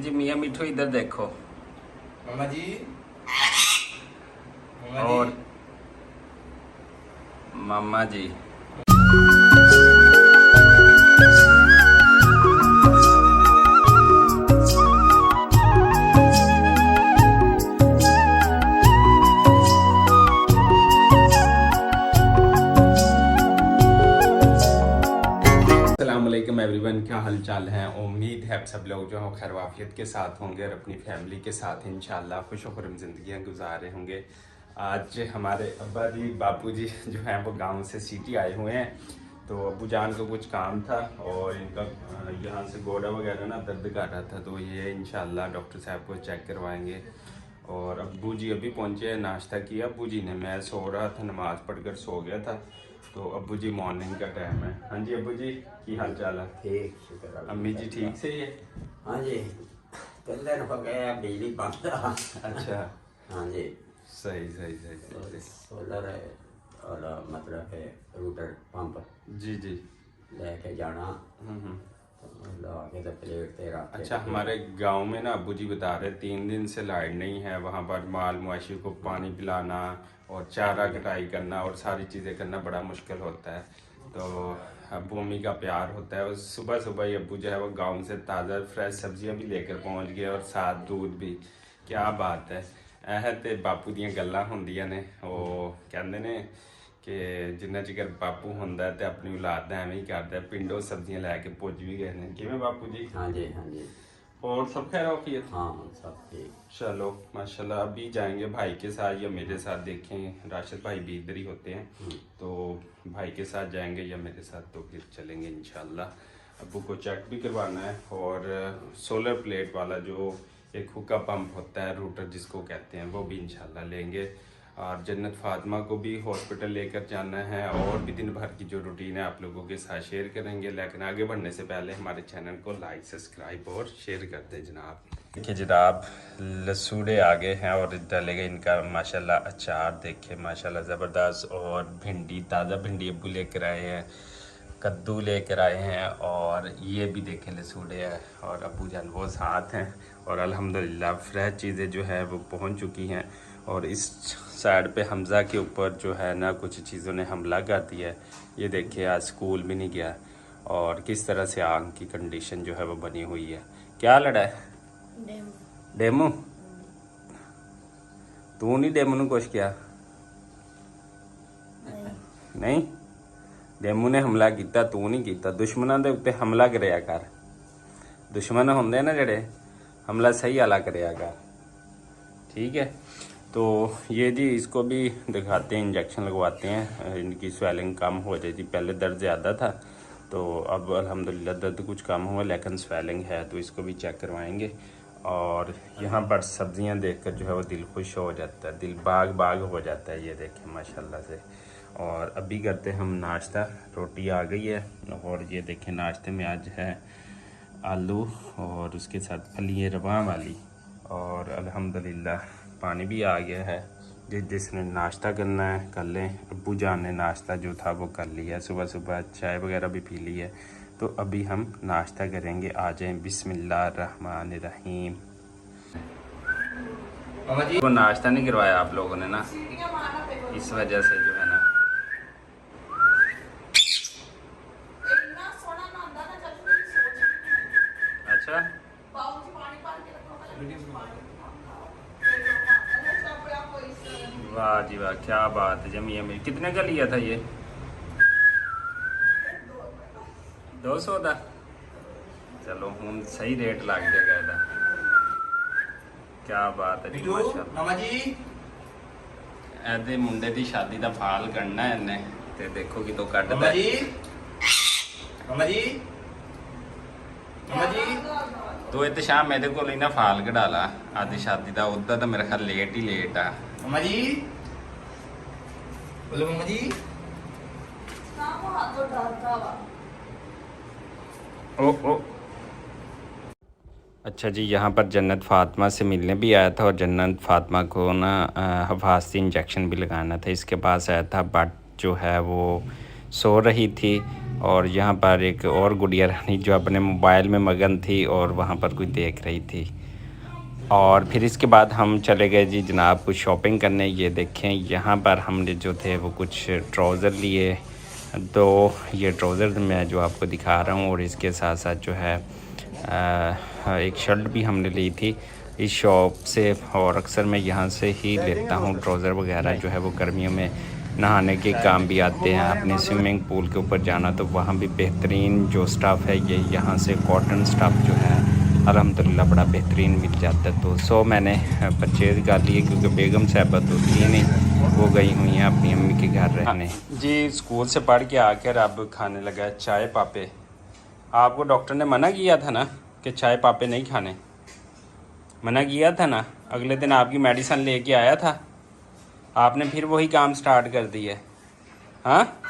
जी मियाँ मिठू इधर देखो। मामा जी, मामा और जी। मामा जी। अस्सलामुअलैकुम एवरीवन, क्या हाल चाल है। उम्मीद है आप सब लोग जो हैं खैर वाफियत के साथ होंगे और अपनी फैमिली के साथ इंशाल्लाह खुश खुरम ज़िंदगियाँ गुजार रहे होंगे। आज हमारे अब्बा जी बापू जी जो हैं वो गांव से सिटी आए हुए हैं, तो अब्बू जान को कुछ काम था और इनका यहाँ से गोड़ा वगैरह ना दर्द कर रहा था, तो ये इंशाल्लाह डॉक्टर साहब को चेक करवाएंगे। और अब्बू जी अभी पहुँचे हैं, नाश्ता किया अब्बू जी ने। मैं सो रहा था, नमाज़ पढ़कर सो गया था, तो अब्बू जी मॉर्निंग का टाइम है। हाँ जी अब्बू जी, की हाल चाल है? ठीक, शुक्र अल्लाह। अम्मी जी ठीक से है? हाँ जी, 3 दिन हो गए बिजली बंद रहा। अच्छा, हाँ जी, सही सही सही सही। सोलर है और मतलब है रूटर पंप जी जी। लेके जाना, हम्म। तो लगा के तो प्लेट पे रख के। अच्छा, हमारे गांव में ना अब्बू जी बता रहे 3 दिन से लाइट नहीं है। वहाँ पर माल मवेशी को पानी पिलाना और चारा कटाई करना और सारी चीज़ें करना बड़ा मुश्किल होता है। तो अब्बू अम्मी का प्यार होता है। और सुबह सुबह ही अब्बू जो है वो गांव से ताज़ा फ्रेश सब्जियां भी लेकर पहुंच गए और साथ दूध भी। क्या बात है। ਇਹ ਤੇ ਬਾਪੂ ਦੀਆਂ ਗੱਲਾਂ ਹੁੰਦੀਆਂ ਨੇ। ਉਹ ਕਹਿੰਦੇ ਨੇ ਕਿ ਜਿੰਨਾ ਚਿਰ ਬਾਪੂ ਹੁੰਦਾ ਤੇ ਆਪਣੀ ਔਲਾਦ ਦਾ ਐਵੇਂ ਹੀ ਕਰਦਾ। ਪਿੰਡੋਂ ਸਬਜ਼ੀਆਂ ਲੈ ਕੇ ਪੁੱਜ ਵੀ ਗਏ ਨੇ। ਕਿਵੇਂ ਬਾਪੂ जी? हाँ जी, हाँ जी। और सब खैर वाफियत? हाँ, सब ठीक। चलो माशाल्लाह। अभी जाएंगे भाई के साथ या मेरे साथ, देखें राशिद भाई भी इधर ही होते हैं, तो भाई के साथ जाएंगे या मेरे साथ, तो फिर चलेंगे इंशाल्लाह। अब्बू को चेक भी करवाना है और सोलर प्लेट वाला जो एक हुक्का पंप होता है, रूटर जिसको कहते हैं, वो भी इंशाल्लाह लेंगे। और जन्नत फातिमा को भी हॉस्पिटल लेकर जाना है और भी दिन भर की जो रूटीन है आप लोगों के साथ शेयर करेंगे। लेकिन आगे बढ़ने से पहले हमारे चैनल को लाइक सब्सक्राइब और शेयर कर दें जनाब। देखिए जनाब, लसूड़े आ गए हैं और डालेंगे इनका माशाल्लाह अचार। देखिए माशाल्लाह ज़बरदस्त। और भिंडी, ताज़ा भिंडी अब्बू लेकर आए हैं, कद्दू लेकर आए हैं, और ये भी देखें लसूड़े हैं और अब्बू जान वो साथ हैं। और अल्हम्दुलिल्लाह फ्रेश चीज़ें जो है वो पहुंच चुकी हैं। और इस साइड पे हमज़ा के ऊपर जो है ना कुछ चीज़ों ने हमला कर दिया है। ये देखिए आज स्कूल भी नहीं गया और किस तरह से आँख की कंडीशन जो है वो बनी हुई है। क्या लड़ा है? डेमू। तू नहीं डेमू ने कुछ किया? नहीं, डेमू ने हमला किया, तू नहीं किया। दुश्मनों के उत्ते हमला कराया कर। दुश्मन होंगे ना जड़े, हमला सही वाला कराया कर, ठीक है। तो ये जी इसको भी दिखाते हैं, इंजेक्शन लगवाते हैं, इनकी स्वेलिंग कम हो जाती। पहले दर्द ज़्यादा था, तो अब अल्हम्दुलिल्लाह दर्द कुछ कम हुआ, लेकिन स्वेलिंग है, तो इसको भी चेक करवाएंगे। और यहाँ पर सब्जियाँ देखकर जो है वो दिल खुश हो जाता है, दिल बाग बाग हो जाता है। ये देखें माशाल्लाह से। और अभी करते हैं हम नाश्ता। रोटी आ गई है और ये देखें नाश्ते में आज है आलू और उसके साथ फलियाँ रवा वाली। और अल्हम्दुलिल्लाह पानी भी आ गया है। जिसने नाश्ता करना है कर लें। अब्बू जान ने नाश्ता जो था वो कर लिया, सुबह सुबह चाय वगैरह भी पी ली है। तो अभी हम नाश्ता करेंगे। आ जाएँ, बिस्मिल्लाहिर्रहमानिर्रहीम। मामा जी, वो नाश्ता नहीं करवाया आप लोगों ने ना, इस वजह से जो है ना। अच्छा, वाह जी वाह, क्या बात है। जमी अमी कितने का लिया था ये? 200 का। चलो हूँ सही रेट लग जाएगा ਇਹਦਾ। क्या बात है जी, मिठू, माशाल्लाह। मामा जी। ਇਹਦੇ ਮੁੰਡੇ ਦੀ ਸ਼ਾਦੀ ਦਾ ਫਾਲ ਕੱਢਣਾ ਇਹਨੇ, ਤੇ ਦੇਖੋ ਕਿਤੋਂ मामा ਕੱਢਦਾ। जी, मामा जी, मामा जी। ਤੂੰ ਇਹ ਤੇ ਸ਼ਾਮ ਇਹਦੇ ਕੋਲ ਹੀ ਨਾ ਫਾਲ ਕਢਾ ਲਾ ਆਦੀ ਸ਼ਾਦੀ ਦਾ। ਉਦਾਂ ਤਾਂ ਮੇਰੇ ਖਿਆਲ ਲੇਟ ਹੀ ਲੇਟ ਆ। मामा जी, बोलो मामा जी। ओ ओ अच्छा जी, यहाँ पर जन्नत फातिमा से मिलने भी आया था और जन्नत फातिमा को ना हफाजती इंजेक्शन भी लगाना था। इसके पास आया था, बट जो है वो सो रही थी और यहाँ पर एक और गुड़िया रानी जो अपने मोबाइल में मगन थी और वहाँ पर कोई देख रही थी। और फिर इसके बाद हम चले गए जी जनाब कुछ शॉपिंग करने। ये देखें यहाँ पर हमने जो थे वो कुछ ट्राउज़र लिए, तो ये ट्राउज़र मैं जो आपको दिखा रहा हूँ, और इसके साथ साथ जो है एक शर्ट भी हमने ली थी इस शॉप से। और अक्सर मैं यहाँ से ही लेता हूँ ट्राउज़र वगैरह, जो है वो गर्मियों में नहाने के काम भी आते हैं। अपने स्विमिंग पूल के ऊपर जाना तो वहाँ भी बेहतरीन जो स्टफ़ है ये यहाँ से कॉटन स्टफ़ जो है अल्हम्दुलिल्लाह बड़ा बेहतरीन मिल जाता है। तो सो मैंने परचेज़ कर लिए, क्योंकि बेगम साहबा तो थी नहीं, वो गई हुई हैं अपनी अम्मी के घर रहने। जी स्कूल से पढ़ के आकर अब खाने लगा है चाय पापे। आपको डॉक्टर ने मना किया था ना कि चाय पापे नहीं खाने, मना किया था ना। अगले दिन आपकी मेडिसिन लेके आया था, आपने फिर वही काम स्टार्ट कर दिया। हाँ,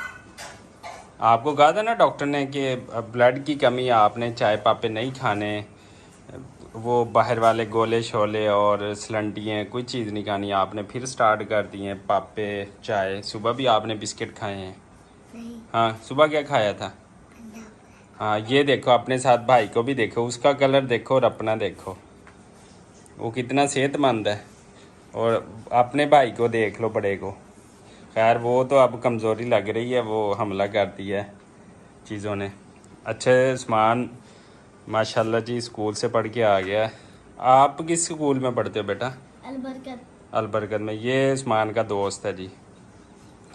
आपको कहा था ना डॉक्टर ने कि ब्लड की कमी है, आपने चाय पापे नहीं खाने, वो बाहर वाले गोले शोले और सलंटियाँ कोई चीज़ नहीं खानी। आपने फिर स्टार्ट कर दिए हैं पापे चाय। सुबह भी आपने बिस्किट खाए हैं? नहीं। हाँ, सुबह क्या खाया था? हाँ, ये देखो अपने साथ भाई को भी देखो, उसका कलर देखो और अपना देखो, वो कितना सेहतमंद है। और अपने भाई को देख लो, बड़े को। खैर वो तो अब कमज़ोरी लग रही है, वो हमला करती है चीज़ों ने। अच्छे उस्मान माशाल्लाह जी स्कूल से पढ़ के आ गया। आप किस स्कूल में पढ़ते हो बेटा? अलबरकत। अलबरकत में। ये उस्मान का दोस्त है जी,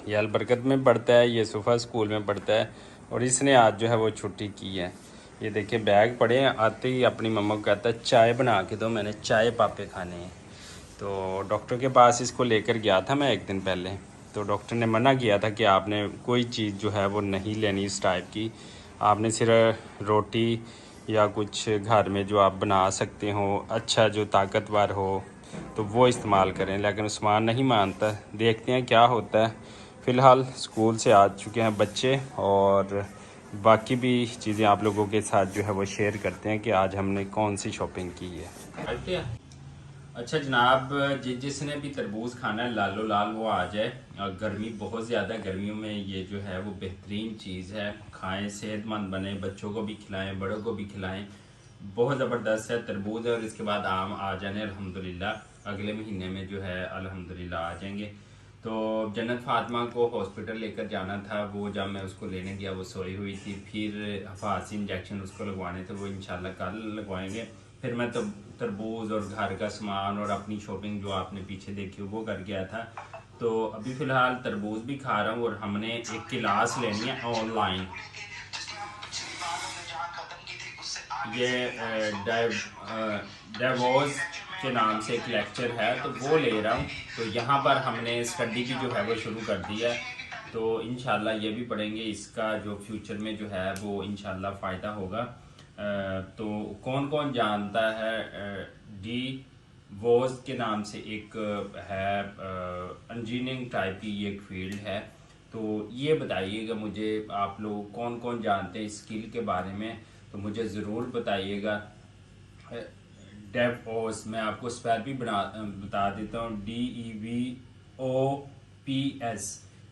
ये अलबरकत में पढ़ता है, ये सुफ़ा स्कूल में पढ़ता है। और इसने आज जो है वो छुट्टी की है। ये देखिए बैग पड़े हैं, आते ही अपनी मम्मा को कहता है चाय बना के दो, मैंने चाय पापे खाने हैं। तो डॉक्टर के पास इसको लेकर गया था मैं एक दिन पहले, तो डॉक्टर ने मना किया था कि आपने कोई चीज़ जो है वो नहीं लेनी इस टाइप की, आपने सिर्फ रोटी या कुछ घर में जो आप बना सकते हो अच्छा जो ताकतवर हो तो वो इस्तेमाल करें। लेकिन उस्मान नहीं मानता, देखते हैं क्या होता है। फ़िलहाल स्कूल से आ चुके हैं बच्चे, और बाकी भी चीज़ें आप लोगों के साथ जो है वो शेयर करते हैं कि आज हमने कौन सी शॉपिंग की है। अच्छा जनाब, जिसने भी तरबूज खाना है लालो लाल वो आ जाए। गर्मी बहुत ज़्यादा, गर्मियों में ये जो है वो बेहतरीन चीज़ है, खाएं, सेहतमंद बने, बच्चों को भी खिलाएं, बड़ों को भी खिलाएं, बहुत ज़बरदस्त है तरबूज। और इसके बाद आम आ जाने अल्हम्दुलिल्लाह, अगले महीने में जो है अल्हम्दुलिल्लाह आ जाएंगे। तो जन्नत फातिमा को हॉस्पिटल लेकर जाना था, वो जब मैं उसको लेने गया वो सोई हुई थी। फिर हफासी इंजेक्शन उसको लगवाने थे, वो इंशाल्लाह कल लगवाएंगे। फिर मैं तो तरबूज और घर का सामान और अपनी शॉपिंग जो आपने पीछे देखी वो कर गया था। तो अभी फ़िलहाल तरबूज भी खा रहा हूँ, और हमने एक क्लास लेनी है ऑनलाइन। ये डेवोस के नाम से एक लेक्चर है, तो वो ले रहा हूँ। तो यहाँ पर हमने स्टडी की जो है वो शुरू कर दी है, तो इंशाल्लाह ये भी पढ़ेंगे, इसका जो फ्यूचर में जो है वो इंशाल्लाह फ़ायदा होगा। तो कौन कौन जानता है डी वोज के नाम से एक है इंजीनियरिंग टाइप की एक फील्ड है, तो ये बताइएगा मुझे आप लोग कौन कौन जानते हैं इस स्किल के बारे में, तो मुझे ज़रूर बताइएगा। डेवओस मैं आपको स्पेल भी बता देता हूँ, DEVOPS।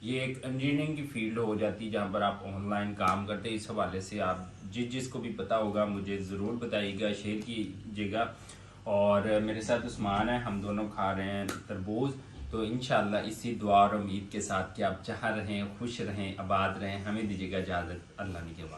ये एक इंजीनियरिंग की फील्ड हो जाती है जहाँ पर आप ऑनलाइन काम करते हैं। इस हवाले से आप जिसको भी पता होगा मुझे ज़रूर बताइएगा, शेयर कीजिएगा। और मेरे साथ उस्मान है, हम दोनों खा रहे हैं तरबूज। तो इंशाल्लाह इसी दुआ और उम्मीद के साथ कि आप जहाँ रहें खुश रहें, आबाद रहें। हमें दीजिएगा इजाज़त, अल्लाह ने के बाद।